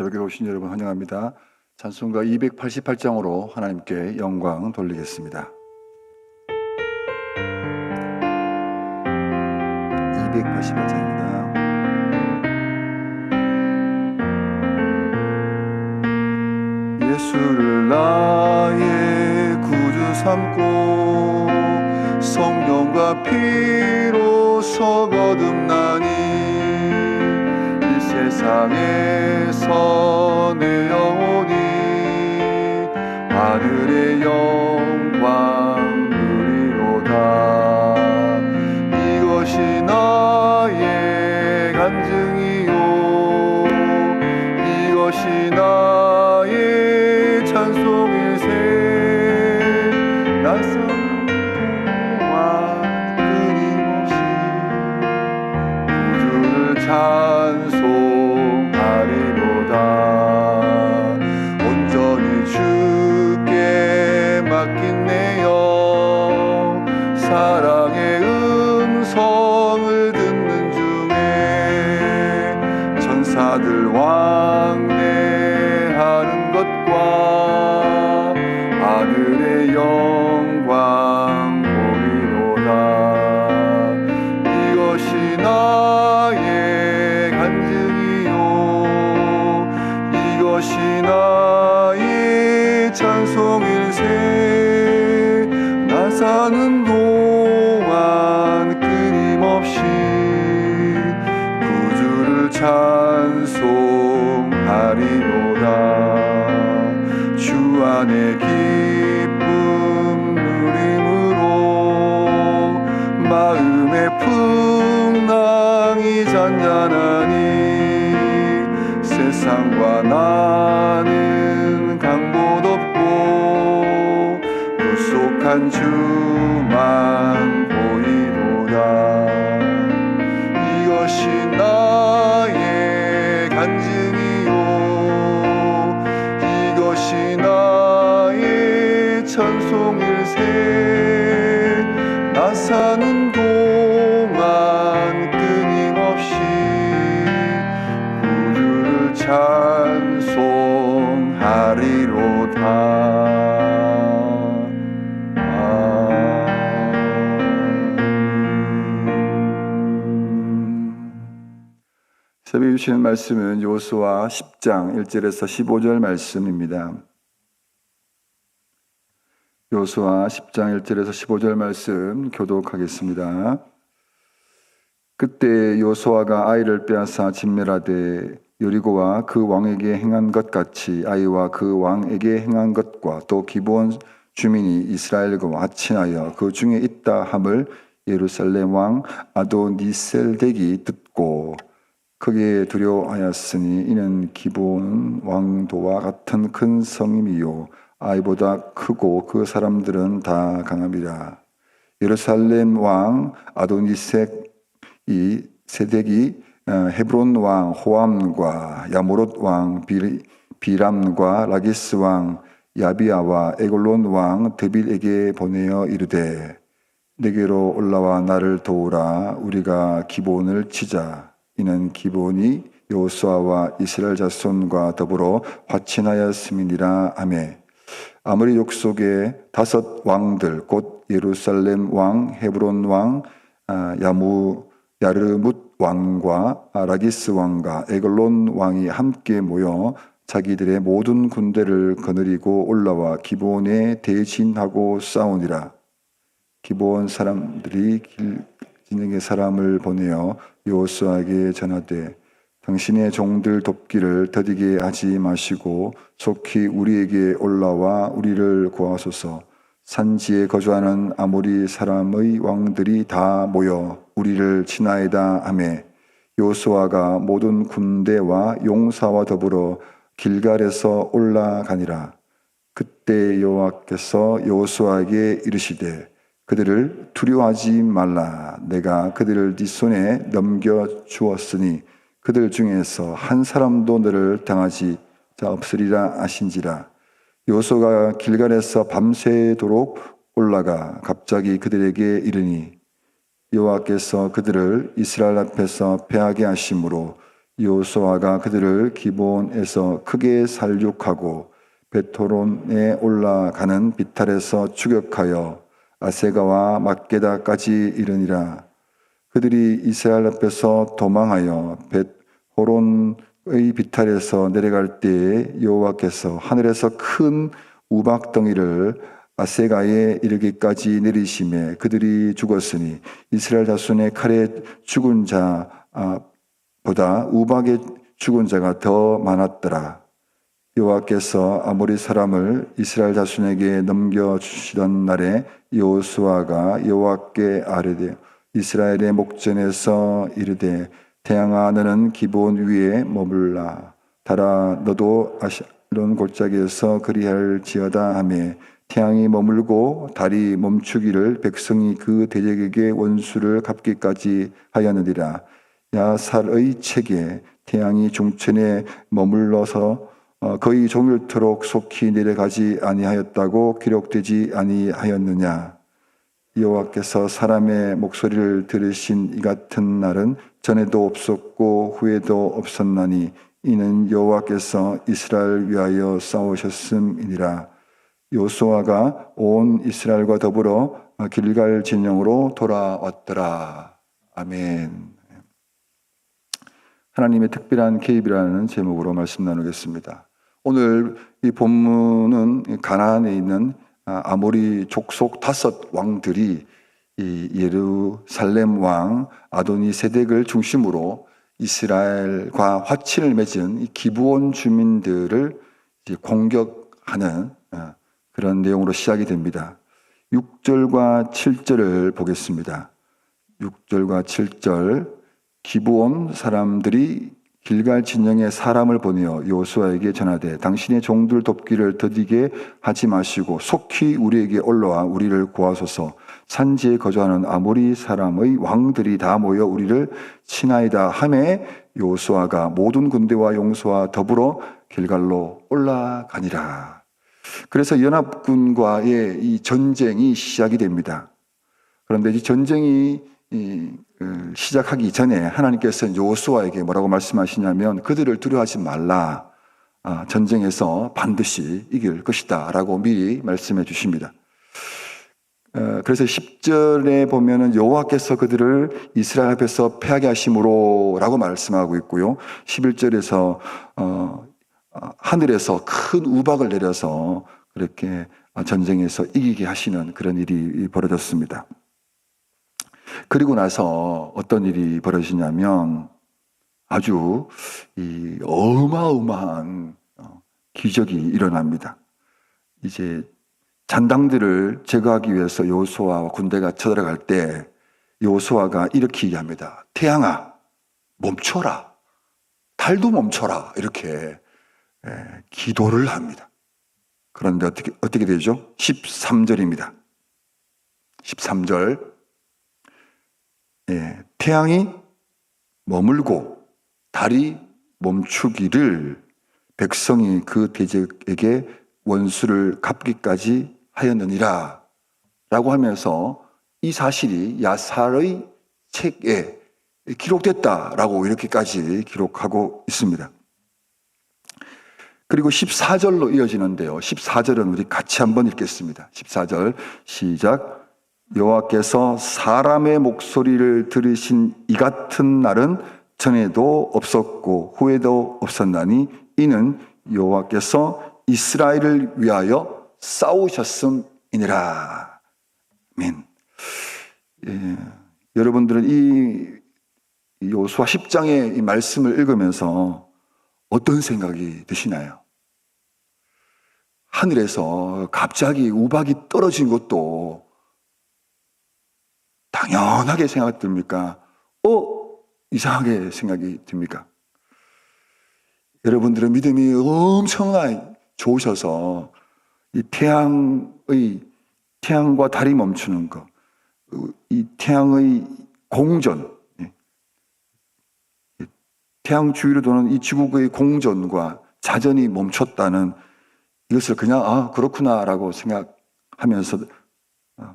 새벽에 오신 여러분 환영합니다. 찬송가 288장으로 하나님께 영광 돌리겠습니다. 288장입니다. 예수를 나의 구주 삼고 성령과 피로 거듭나니 이 세상에서 내 영혼이 하늘의 영광 누리로다. 이것이 나의 간증이요 이것이 나의 찬송일세. 낯선 동안 끊임없이 구주를 찬송하리로다. 온전히 주께 맡긴 내 영 사랑의 음성을 듣는 중에 천사들 왕래하는 것과 하늘의 영광 보리로다. 이것이 나의 간증이요 이것이 나의 찬송일세. 나 사는 동안 끊임없이 구주를 찬송하리로다. 주 안에 기쁨 누림으로 마음의 풍랑이 잔잔하니 세상과 나는 강못 없고 구속한 주만 보이로다. 이것이 나의 간증이요 이것이 나의 찬송일세. 나 사는 동안 끊임없이 구주를 찬송하리로다. 새벽에 주시는 말씀은 여호수아 10장 1절에서 15절 말씀입니다. 여호수아 10장 1절에서 15절 말씀 교독하겠습니다. 그때 여호수아가 아이를 빼앗아 진멸하되 여리고와 그 왕에게 행한 것 같이 아이와 그 왕에게 행한 것과 또 기브온 주민이 이스라엘과 화친하여 그 중에 있다 함을 예루살렘 왕 아도니셀덱이 듣고 크게 두려워하였으니 이는 기브온 왕도와 같은 큰 성임이요 아이보다 크고 그 사람들은 다 강함이라. 예루살렘 왕 아도니섹이 세덱이 헤브론 왕 호암과 야모롯 왕 비람과 라기스 왕 야비아와 에글론 왕 드빌에게 보내어 이르되 내게로 올라와 나를 도우라. 우리가 기브온을 치자. 이는 기브온이 여호수아와 이스라엘 자손과 더불어 화친하였음이니라 하매 아모리 족속의 5 왕들 곧 예루살렘 왕 헤브론 왕 야르뭇 왕과 라기스 왕과 에글론 왕이 함께 모여 자기들의 모든 군대를 거느리고 올라와 기브온에 대진하고 싸우니라. 기브온 사람들이 진영의 사람을 보내어 여호수아에게 전하되 당신의 종들 돕기를 더디게 하지 마시고 속히 우리에게 올라와 우리를 구하소서. 산지에 거주하는 아모리 사람의 왕들이 다 모여 우리를 치나이다 하매 여호수아가 모든 군대와 용사와 더불어 길갈에서 올라가니라. 그때 여호와께서 여호수아에게 이르시되 그들을 두려워하지 말라. 내가 그들을 네 손에 넘겨주었으니 그들 중에서 한 사람도 너를 당하지 없으리라 하신지라. 여호수아가 길갈에서 밤새도록 올라가 갑자기 그들에게 이르니 여호와께서 그들을 이스라엘 앞에서 패하게 하심으로 여호수아가 그들을 기브온에서 크게 살육하고 베토론에 올라가는 비탈에서 추격하여 아세가와 막게다까지 이르니라. 그들이 이스라엘 앞에서 도망하여 벳호론의 비탈에서 내려갈 때에 여호와께서 하늘에서 큰 우박덩이를 아세가에 이르기까지 내리심에 그들이 죽었으니 이스라엘 자손의 칼에 죽은 자보다 우박에 죽은 자가 더 많았더라. 여호와께서 아모리 사람을 이스라엘 자손에게 넘겨주시던 날에 여호수아가 여호와께 아뢰되 이스라엘의 목전에서 이르되 태양아 너는 기브온 위에 머물라. 달아 너도 아샬론 골짜기에서 그리할지어다 하매 태양이 머물고 달이 멈추기를 백성이 그 대적에게 원수를 갚기까지 하였느니라. 야살의 책에 태양이 중천에 머물러서 거의 종일토록 속히 내려가지 아니하였다고 기록되지 아니하였느냐. 여호와께서 사람의 목소리를 들으신 이 같은 날은 전에도 없었고 후에도 없었나니 이는 여호와께서 이스라엘 위하여 싸우셨음이니라. 여호수아가 온 이스라엘과 더불어 길갈 진영으로 돌아왔더라. 아멘. 하나님의 특별한 개입이라는 제목으로 말씀 나누겠습니다. 오늘 이 본문은 가나안에 있는 아모리 족속 5 왕들이 이 예루살렘 왕 아도니 세덱을 중심으로 이스라엘과 화친을 맺은 이 기브온 주민들을 공격하는 그런 내용으로 시작이 됩니다. 6절과 7절을 보겠습니다. 6절과 7절 기브온 사람들이 길갈 진영에 사람을 보내어 여호수아에게 전하되 당신의 종들 돕기를 더디게 하지 마시고 속히 우리에게 올라와 우리를 구하소서. 산지에 거주하는 아모리 사람의 왕들이 다 모여 우리를 치나이다 하매 여호수아가 모든 군대와 용수와 더불어 길갈로 올라가니라. 그래서 연합군과의 이 전쟁이 시작이 됩니다. 그런데 이 전쟁이 시작하기 전에 하나님께서 여호수아에게 뭐라고 말씀하시냐면 그들을 두려워하지 말라. 전쟁에서 반드시 이길 것이다 라고 미리 말씀해 주십니다. 그래서 10절에 보면은 여호와께서 그들을 이스라엘 앞에서 패하게 하심으로 라고 말씀하고 있고요. 11절에서 하늘에서 큰 우박을 내려서 그렇게 전쟁에서 이기게 하시는 그런 일이 벌어졌습니다. 그리고 나서 어떤 일이 벌어지냐면 아주 이 어마어마한 기적이 일어납니다. 이제 잔당들을 제거하기 위해서 여호수아와 군대가 쳐들어갈 때 여호수아가 이렇게 얘기합니다. 태양아 멈춰라. 달도 멈춰라. 이렇게 기도를 합니다. 그런데 어떻게 되죠? 13절입니다. 13절 태양이 머물고 달이 멈추기를 백성이 그 대적에게 원수를 갚기까지 하였느니라 라고 하면서 이 사실이 야살의 책에 기록됐다라고 이렇게까지 기록하고 있습니다. 그리고 14절로 이어지는데요. 14절은 우리 같이 한번 읽겠습니다. 14절 시작. 여호와께서 사람의 목소리를 들으신 이 같은 날은 전에도 없었고 후에도 없었나니 이는 여호와께서 이스라엘을 위하여 싸우셨음이니라. 아멘. 여러분들은 이 여호수아 10장의 이 말씀을 읽으면서 어떤 생각이 드시나요? 하늘에서 갑자기 우박이 떨어진 것도 당연하게 생각이 듭니까? 이상하게 생각이 듭니까? 여러분들은 믿음이 엄청나게 좋으셔서 이 태양과 달이 멈추는 것, 이 태양의 공전, 태양 주위로 도는 이 지구의 공전과 자전이 멈췄다는 이것을 그냥 그렇구나라고 생각하면서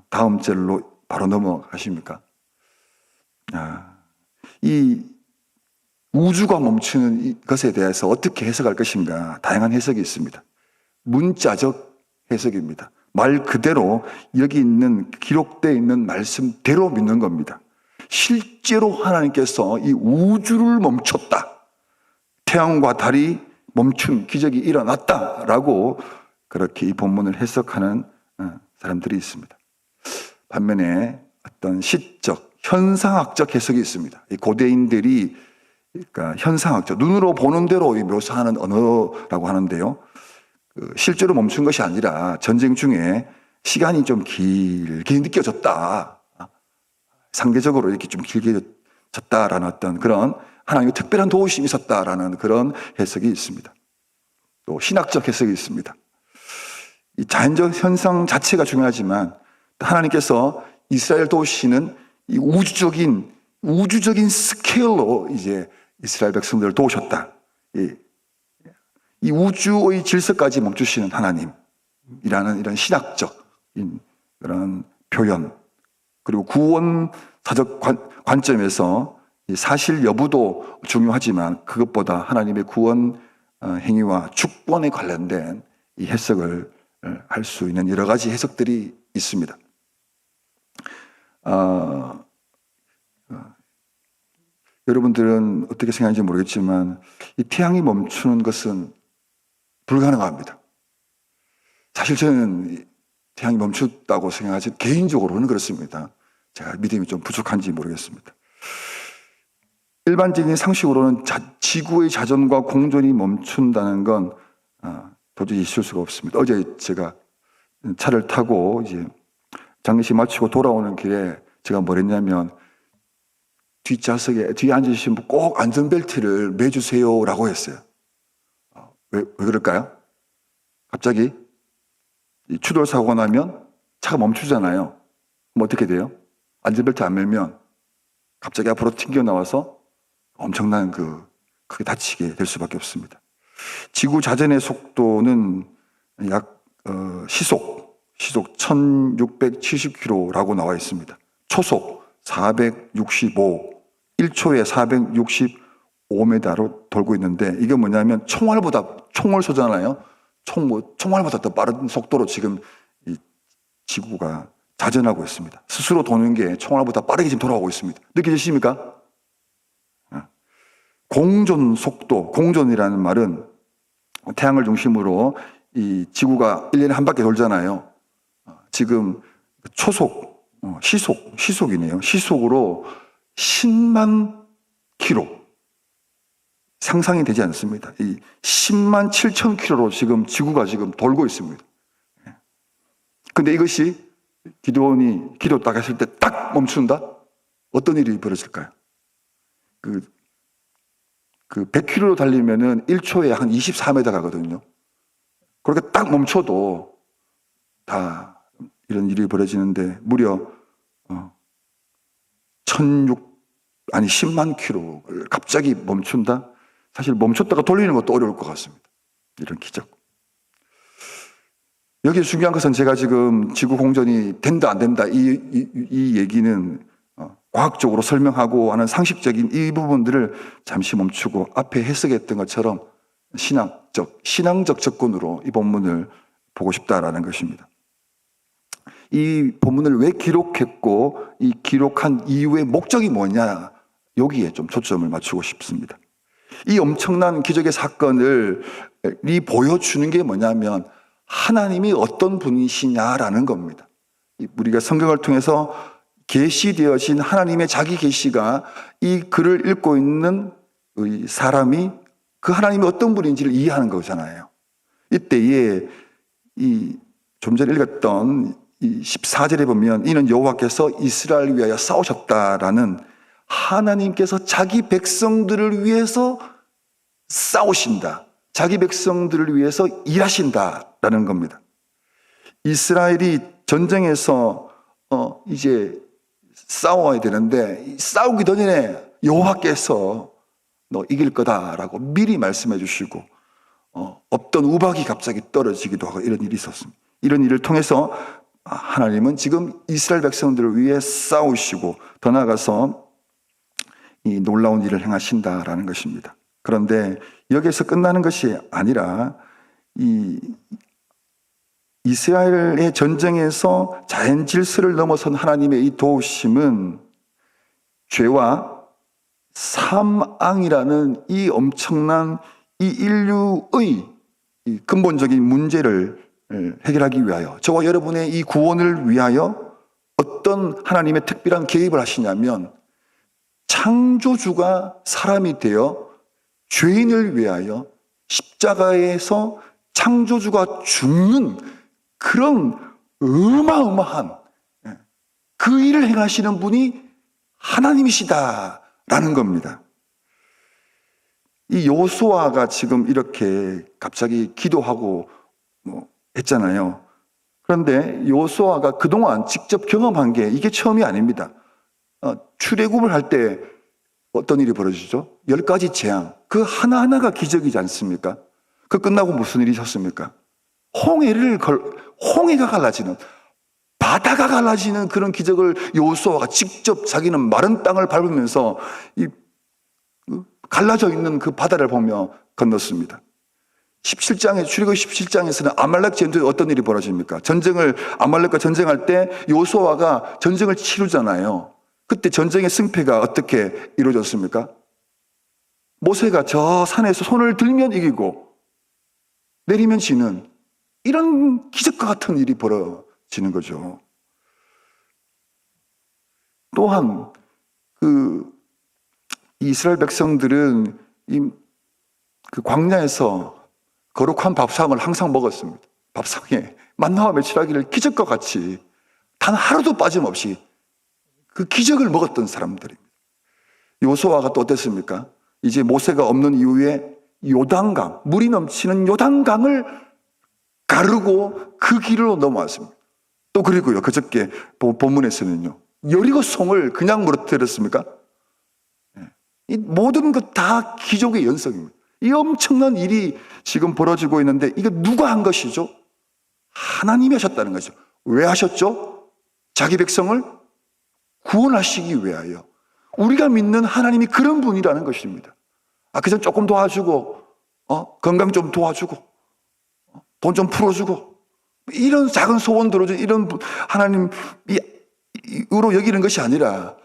다음 절로 바로 넘어가십니까? 이 우주가 멈추는 것에 대해서 어떻게 해석할 것인가 다양한 해석이 있습니다. 문자적 해석입니다. 말 그대로 여기 있는 기록되어 있는 말씀대로 믿는 겁니다. 실제로 하나님께서 이 우주를 멈췄다. 태양과 달이 멈춘 기적이 일어났다라고 그렇게 이 본문을 해석하는 사람들이 있습니다. 반면에 어떤 시적, 현상학적 해석이 있습니다. 이 고대인들이 그러니까 현상학적, 눈으로 보는 대로 묘사하는 언어라고 하는데요. 실제로 멈춘 것이 아니라 전쟁 중에 시간이 좀 길게 느껴졌다. 상대적으로 이렇게 좀 길게 졌다라는 어떤 그런 하나님의 특별한 도우심이 있었다라는 그런 해석이 있습니다. 또 신학적 해석이 있습니다. 이 자연적 현상 자체가 중요하지만 하나님께서 이스라엘 도우시는 이 우주적인 스케일로 이제 이스라엘 백성들을 도우셨다. 이 우주의 질서까지 멈추시는 하나님이라는 이런 신학적인 그런 표현, 그리고 구원사적 관점에서 사실 여부도 중요하지만 그것보다 하나님의 구원 행위와 주권에 관련된 이 해석을 할 수 있는 여러 가지 해석들이 있습니다. 여러분들은 어떻게 생각하는지 모르겠지만 이 태양이 멈추는 것은 불가능합니다. 사실 저는 태양이 멈췄다고 생각하지 개인적으로는 그렇습니다. 제가 믿음이 좀 부족한지 모르겠습니다. 일반적인 상식으로는 지구의 자전과 공전이 멈춘다는 건 도저히 있을 수가 없습니다. 어제 제가 차를 타고 이제 장례식 마치고 돌아오는 길에 제가 뭘 했냐면 뒷좌석에 뒤에 앉으신 분 꼭 안전벨트를 매주세요라고 했어요. 왜 그럴까요? 갑자기 추돌 사고가 나면 차가 멈추잖아요. 그럼 어떻게 돼요? 안전벨트 안 매면 갑자기 앞으로 튕겨나와서 엄청난 크게 다치게 될 수밖에 없습니다. 지구 자전의 속도는 약 시속 1670km라고 나와 있습니다. 초속 465, 1초에 465m로 돌고 있는데 이게 뭐냐면 총을 쏘잖아요. 총알보다 더 빠른 속도로 지금 이 지구가 자전하고 있습니다. 스스로 도는 게 총알보다 빠르게 지금 돌아오고 있습니다. 느껴지십니까? 공전 속도, 공전이라는 말은 태양을 중심으로 이 지구가 1년에 한 바퀴 돌잖아요. 지금 초속, 시속이네요. 시속으로 10만 킬로. 상상이 되지 않습니다. 이 10만 7천 킬로로 지금 지구가 지금 돌고 있습니다. 근데 이것이 기도원이 기도 딱 했을 때 딱 멈춘다? 어떤 일이 벌어질까요? 100km로 달리면은 1초에 한 24m 가거든요. 그렇게 딱 멈춰도 다 이런 일이 벌어지는데 무려 10만 킬로를 갑자기 멈춘다? 사실 멈췄다가 돌리는 것도 어려울 것 같습니다. 이런 기적. 여기 중요한 것은 제가 지금 지구 공전이 된다 안 된다 이 얘기는 과학적으로 설명하고 하는 상식적인 이 부분들을 잠시 멈추고 앞에 해석했던 것처럼 신앙적 접근으로 이 본문을 보고 싶다라는 것입니다. 이 본문을 왜 기록했고 이 기록한 이유의 목적이 뭐냐 여기에 좀 초점을 맞추고 싶습니다. 이 엄청난 기적의 사건을 보여주는 게 뭐냐면 하나님이 어떤 분이시냐라는 겁니다. 우리가 성경을 통해서 계시되어진 하나님의 자기 계시가 이 글을 읽고 있는 사람이 그 하나님이 어떤 분인지를 이해하는 거잖아요. 이때에 좀 전에 읽었던 14절에 보면 이는 여호와께서 이스라엘을 위하여 싸우셨다라는 하나님께서 자기 백성들을 위해서 싸우신다. 자기 백성들을 위해서 일하신다라는 겁니다. 이스라엘이 전쟁에서 이제 싸워야 되는데 싸우기 전에 여호와께서 너 이길 거다라고 미리 말씀해 주시고 없던 우박이 갑자기 떨어지기도 하고 이런 일이 있었습니다. 이런 일을 통해서 하나님은 지금 이스라엘 백성들을 위해 싸우시고 더 나아가서 이 놀라운 일을 행하신다라는 것입니다. 그런데 여기에서 끝나는 것이 아니라 이 이스라엘의 전쟁에서 자연 질서를 넘어선 하나님의 이 도우심은 죄와 사망이라는 이 엄청난 이 인류의 이 근본적인 문제를 해결하기 위하여, 저와 여러분의 이 구원을 위하여 어떤 하나님의 특별한 개입을 하시냐면, 창조주가 사람이 되어 죄인을 위하여 십자가에서 창조주가 죽는 그런 어마어마한 그 일을 행하시는 분이 하나님이시다라는 겁니다. 이 여호수아가 지금 이렇게 갑자기 기도하고 했잖아요. 그런데 여호수아가 그동안 직접 경험한 게 이게 처음이 아닙니다. 출애굽을 할 때 어떤 일이 벌어지죠? 10가지 재앙, 그 하나하나가 기적이지 않습니까? 그 끝나고 무슨 일이 있었습니까? 홍해가 갈라지는, 바다가 갈라지는 그런 기적을 여호수아가 직접 자기는 마른 땅을 밟으면서 이 갈라져 있는 그 바다를 보며 건넜습니다. 17장에, 출애굽 17장에서는 아말렉 전투에 어떤 일이 벌어집니까? 아말렉과 전쟁할 때 여호수아가 전쟁을 치르잖아요. 그때 전쟁의 승패가 어떻게 이루어졌습니까? 모세가 저 산에서 손을 들면 이기고 내리면 지는, 이런 기적과 같은 일이 벌어지는 거죠. 또한 이스라엘 백성들은 그 광야에서 거룩한 밥상을 항상 먹었습니다. 밥상에 만나와 메추라기를 기적과 같이 단 하루도 빠짐없이 그 기적을 먹었던 사람들입니다. 여호수아가 또 어땠습니까? 이제 모세가 없는 이후에 요단강, 물이 넘치는 요단강을 가르고 그 길로 넘어왔습니다. 또 그리고요, 그저께 본문에서는요, 여리고 성을 그냥 무너뜨렸습니까? 이 모든 것 다 기적의 연속입니다. 이 엄청난 일이 지금 벌어지고 있는데, 이거 누가 한 것이죠? 하나님이 하셨다는 거죠. 왜 하셨죠? 자기 백성을 구원하시기 위하여. 우리가 믿는 하나님이 그런 분이라는 것입니다. 그전 조금 도와주고, 건강 좀 도와주고, 돈 좀 풀어주고, 이런 작은 소원 들어준 이런 하나님으로 여기는 것이 아니라,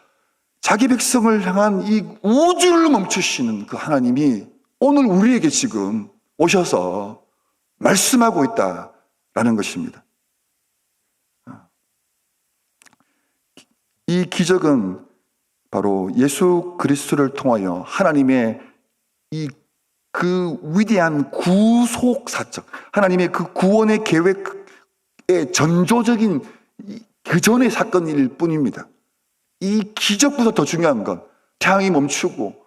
자기 백성을 향한 이 우주를 멈추시는 그 하나님이 오늘 우리에게 지금 오셔서 말씀하고 있다라는 것입니다. 이 기적은 바로 예수 그리스도를 통하여 하나님의 그 위대한 구속 사적, 하나님의 그 구원의 계획의 전조적인 그 전의 사건일 뿐입니다. 이 기적보다 더 중요한 건, 태양이 멈추고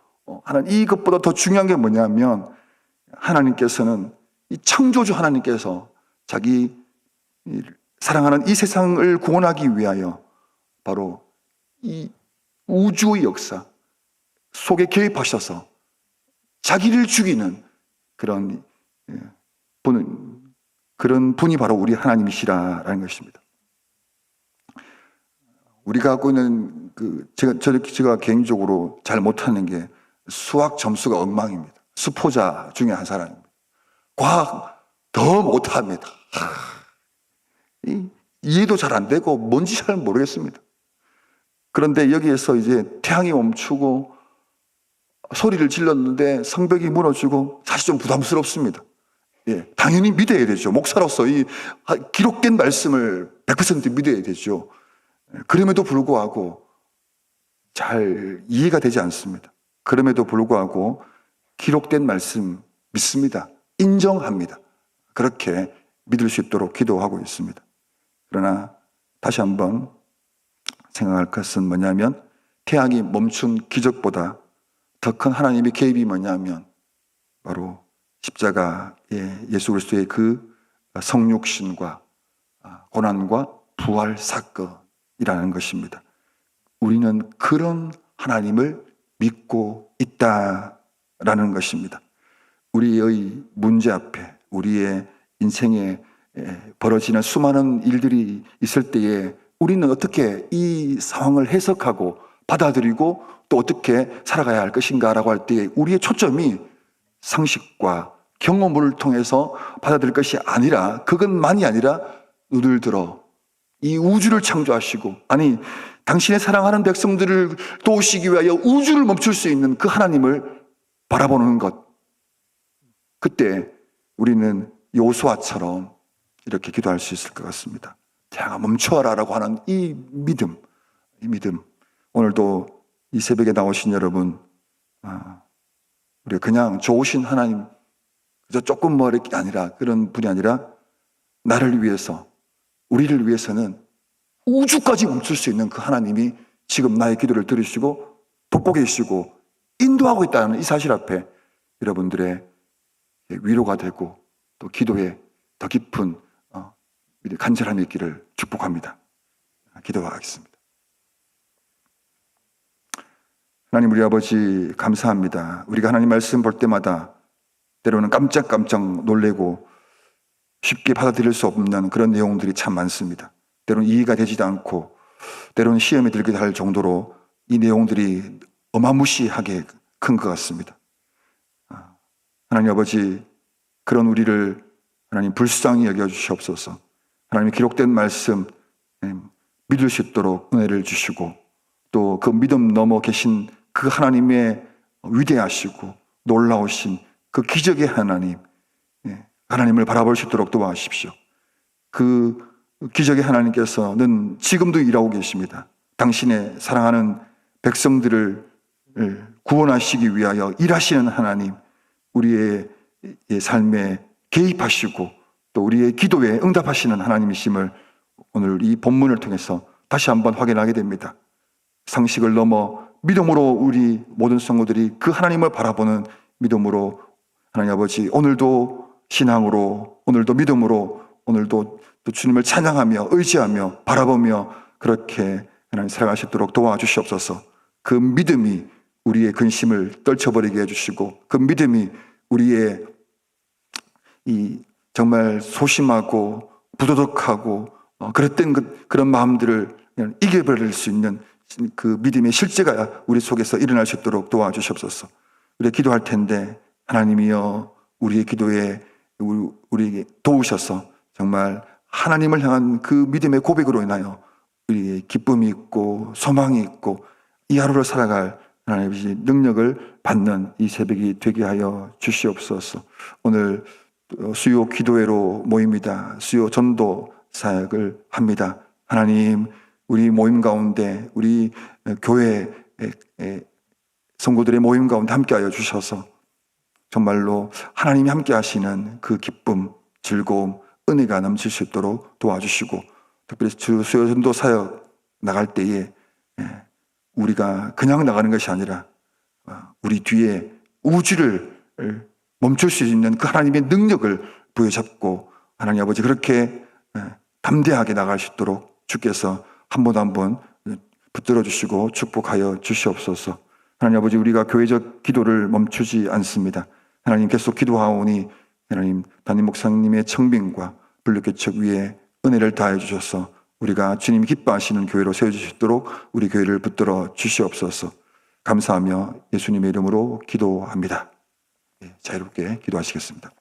이것보다 더 중요한 게 뭐냐면, 하나님께서는, 이 창조주 하나님께서 자기 사랑하는 이 세상을 구원하기 위하여 바로 이 우주의 역사 속에 개입하셔서 자기를 죽이는 그런 분이 바로 우리 하나님이시라는 것입니다. 우리가 갖고 있는 제가 개인적으로 잘 못하는 게 수학 점수가 엉망입니다. 수포자 중에 한 사람입니다. 과학 더 못합니다. 이해도 잘 안 되고 뭔지 잘 모르겠습니다. 그런데 여기에서 이제 태양이 멈추고 소리를 질렀는데 성벽이 무너지고 사실 좀 부담스럽습니다. 당연히 믿어야 되죠. 목사로서 이 기록된 말씀을 100% 믿어야 되죠. 그럼에도 불구하고 잘 이해가 되지 않습니다. 그럼에도 불구하고 기록된 말씀 믿습니다. 인정합니다. 그렇게 믿을 수 있도록 기도하고 있습니다. 그러나 다시 한번 생각할 것은 뭐냐면, 태양이 멈춘 기적보다 더 큰 하나님의 개입이 뭐냐면 바로 십자가의 예수 그리스도의 그 성육신과 고난과 부활 사건이라는 것입니다. 우리는 그런 하나님을 믿고 있다라는 것입니다. 우리의 문제 앞에, 우리의 인생에 벌어지는 수많은 일들이 있을 때에 우리는 어떻게 이 상황을 해석하고 받아들이고 또 어떻게 살아가야 할 것인가라고 할 때 우리의 초점이 상식과 경험을 통해서 받아들일 것이 아니라, 그것만이 아니라 눈을 들어 이 우주를 창조하시고, 아니 당신의 사랑하는 백성들을 도우시기 위하여 우주를 멈출 수 있는 그 하나님을 바라보는 것, 그때 우리는 여호수아처럼 이렇게 기도할 수 있을 것 같습니다. 태양아 멈춰라라고 하는 이 믿음, 오늘도 이 새벽에 나오신 여러분, 우리 그냥 좋으신 하나님, 그저 조금 뭐 이렇게 아니라, 그런 분이 아니라 나를 위해서, 우리를 위해서는 우주까지 멈출 수 있는 그 하나님이 지금 나의 기도를 들으시고 돕고 계시고 인도하고 있다는 이 사실 앞에 여러분들의 위로가 되고 또 기도에 더 깊은 간절함이 있기를 축복합니다. 기도하겠습니다. 하나님, 우리 아버지 감사합니다. 우리가 하나님 말씀 볼 때마다 때로는 깜짝깜짝 놀래고 쉽게 받아들일 수 없는 그런 내용들이 참 많습니다. 때로는 이해가 되지도 않고 때로는 시험에 들게 할 정도로 이 내용들이 어마무시하게 큰 것 같습니다. 하나님 아버지, 그런 우리를 하나님 불쌍히 여겨주시옵소서. 하나님의 기록된 말씀 믿을 수 있도록 은혜를 주시고 또 그 믿음 넘어 계신 그 하나님의 위대하시고 놀라우신 그 기적의 하나님, 하나님을 바라볼 수 있도록 도와주십시오. 그 기적의 하나님께서는 지금도 일하고 계십니다. 당신의 사랑하는 백성들을 구원하시기 위하여 일하시는 하나님, 우리의 삶에 개입하시고 또 우리의 기도에 응답하시는 하나님이심을 오늘 이 본문을 통해서 다시 한번 확인하게 됩니다. 상식을 넘어 믿음으로 우리 모든 성도들이 그 하나님을 바라보는 믿음으로, 하나님 아버지, 오늘도 신앙으로, 오늘도 믿음으로, 오늘도 또 주님을 찬양하며 의지하며 바라보며 그렇게 하나님 살아가시도록 도와주시옵소서. 그 믿음이 우리의 근심을 떨쳐버리게 해주시고 그 믿음이 우리의 이 정말 소심하고 부도덕하고 그랬던 그런 마음들을 그냥 이겨버릴 수 있는 그 믿음의 실제가 우리 속에서 일어날 수 있도록 도와주시옵소서. 우리가 기도할 텐데 하나님이여 우리의 기도에 우리에게 도우셔서 정말 하나님을 향한 그 믿음의 고백으로 인하여 우리의 기쁨이 있고 소망이 있고 이 하루를 살아갈 하나님의 능력을 받는 이 새벽이 되게 하여 주시옵소서. 오늘 수요 기도회로 모입니다. 수요 전도 사역을 합니다. 하나님, 우리 모임 가운데, 우리 교회 성도들의 모임 가운데 함께하여 주셔서 정말로 하나님이 함께 하시는 그 기쁨, 즐거움, 은혜가 넘칠 수 있도록 도와주시고, 특별히 수요 전도 사역 나갈 때에 우리가 그냥 나가는 것이 아니라 우리 뒤에 우주를 멈출 수 있는 그 하나님의 능력을 부여잡고 하나님 아버지 그렇게 담대하게 나갈 수 있도록 주께서 한 번 한 번 붙들어 주시고 축복하여 주시옵소서. 하나님 아버지, 우리가 교회적 기도를 멈추지 않습니다. 하나님 계속 기도하오니 하나님 담임 목사님의 청빙과 분류개척 위에 은혜를 다해 주셔서 우리가 주님이 기뻐하시는 교회로 세워주시도록 우리 교회를 붙들어 주시옵소서. 감사하며 예수님의 이름으로 기도합니다. 자유롭게 기도하시겠습니다.